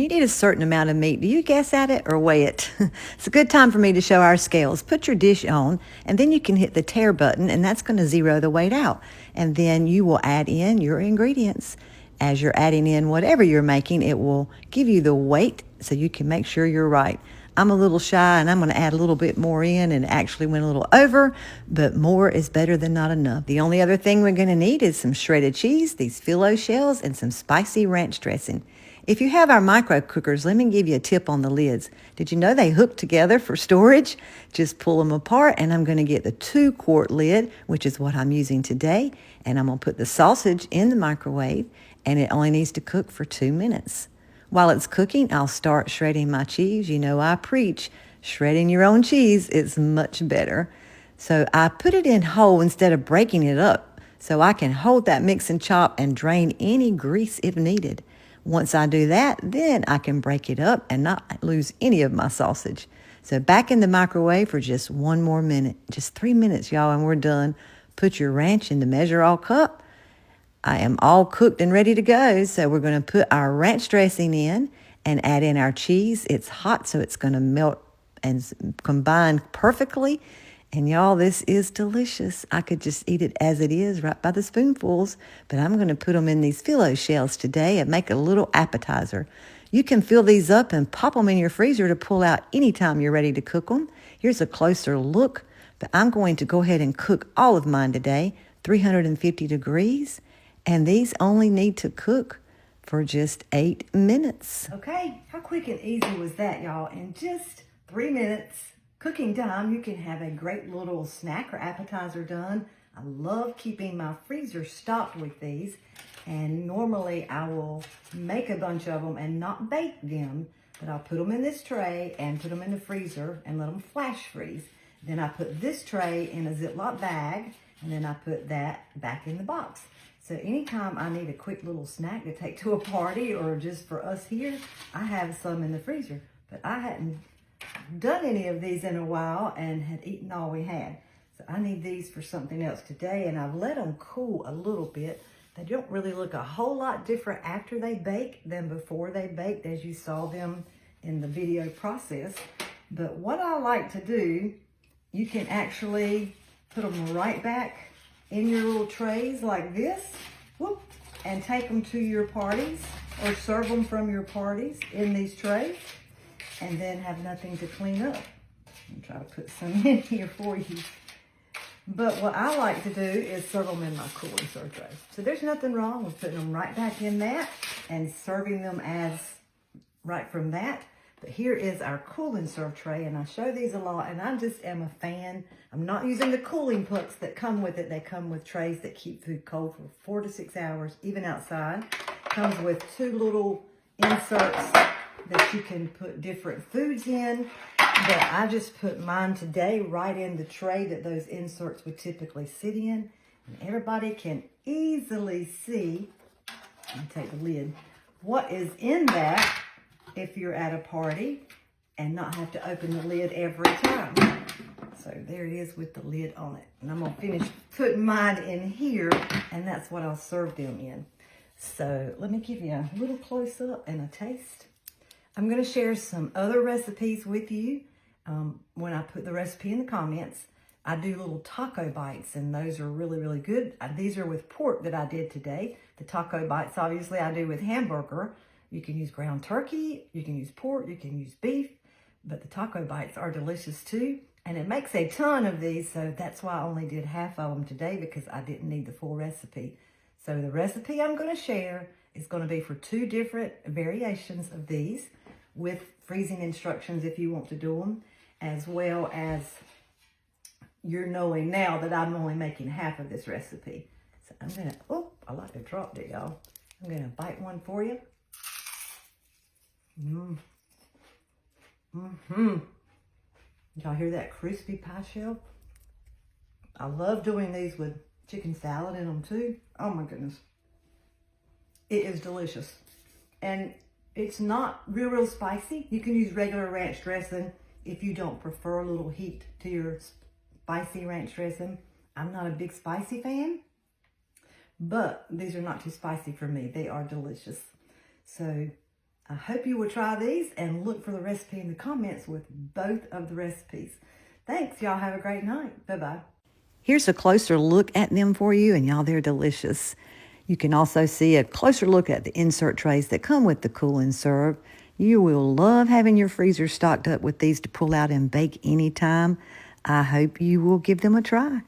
you need a certain amount of meat, do you guess at it or weigh it? It's a good time for me to show our scales. Put your dish on, and then you can hit the tare button, and that's going to zero the weight out. And then you will add in your ingredients. As you're adding in whatever you're making, it will give you the weight so you can make sure you're right. I'm a little shy, and I'm going to add a little bit more in, and actually went a little over, but more is better than not enough. The only other thing we're going to need is some shredded cheese, these phyllo shells, and some spicy ranch dressing. If you have our micro cookers, let me give you a tip on the lids. Did you know they hook together for storage? Just pull them apart, and I'm going to get the 2-quart lid, which is what I'm using today, and I'm going to put the sausage in the microwave, and it only needs to cook for 2 minutes. While it's cooking, I'll start shredding my cheese. You know I preach shredding your own cheese is much better. So I put it in whole instead of breaking it up so I can hold that mix and chop and drain any grease if needed. Once I do that, then I can break it up and not lose any of my sausage. So back in the microwave for just 1 more minute. Just 3 minutes, y'all, and we're done. Put your ranch in the measure-all cup. I am all cooked and ready to go. So we're going to put our ranch dressing in and add in our cheese. It's hot, so it's going to melt and combine perfectly. And y'all, this is delicious. I could just eat it as it is, right by the spoonfuls, but I'm going to put them in these phyllo shells today and make a little appetizer. You can fill these up and pop them in your freezer to pull out anytime you're ready to cook them. Here's a closer look, but I'm going to go ahead and cook all of mine today, 350 degrees. And these only need to cook for just 8 minutes. Okay, how quick and easy was that, y'all? In just 3 minutes cooking time, you can have a great little snack or appetizer done. I love keeping my freezer stocked with these. And normally I will make a bunch of them and not bake them, but I'll put them in this tray and put them in the freezer and let them flash freeze. Then I put this tray in a Ziploc bag, and then I put that back in the box. So anytime I need a quick little snack to take to a party or just for us here, I have some in the freezer. But I hadn't done any of these in a while and had eaten all we had. So I need these for something else today, and I've let them cool a little bit. They don't really look a whole lot different after they bake than before they baked, as you saw them in the video process. But what I like to do, you can actually put them right back in your little trays like this, whoop, and take them to your parties or serve them from your parties in these trays, and then have nothing to clean up. I'll try to put some in here for you. But what I like to do is serve them in my cool and serve tray. So there's nothing wrong with putting them right back in that and serving them as right from that. But here is our cool and serve tray, and I show these a lot, and I just am a fan. I'm not using the cooling pucks that come with it. They come with trays that keep food cold for 4 to 6 hours, even outside. Comes with 2 little inserts that you can put different foods in. But I just put mine today right in the tray that those inserts would typically sit in. And everybody can easily see, let me take the lid, what is in that if you're at a party and not have to open the lid every time. So there it is with the lid on it. And I'm going to finish putting mine in here, and that's what I'll serve them in. So let me give you a little close up and a taste. I'm going to share some other recipes with you when I put the recipe in the comments. I do little taco bites, and those are really, really good. These are with pork that I did today. The taco bites, obviously, I do with hamburger. You can use ground turkey, you can use pork, you can use beef, but the taco bites are delicious too. And it makes a ton of these, so that's why I only did half of them today, because I didn't need the full recipe. So the recipe I'm going to share is going to be for 2 different variations of these with freezing instructions if you want to do them, as well as you're knowing now that I'm only making half of this recipe. So I'm going to, oh, I like to drop it, y'all. I'm going to bite one for you. Y'all hear that crispy pie shell? I love doing these with chicken salad in them too. Oh my goodness. It is delicious. And it's not real spicy. You can use regular ranch dressing if you don't prefer a little heat to your spicy ranch dressing. I'm not a big spicy fan, but these are not too spicy for me. They are delicious. So I hope you will try these and look for the recipe in the comments with both of the recipes. Thanks. Y'all have a great night. Bye-bye. Here's a closer look at them for you, and y'all, they're delicious. You can also see a closer look at the insert trays that come with the cool and serve. You will love having your freezer stocked up with these to pull out and bake anytime. I hope you will give them a try.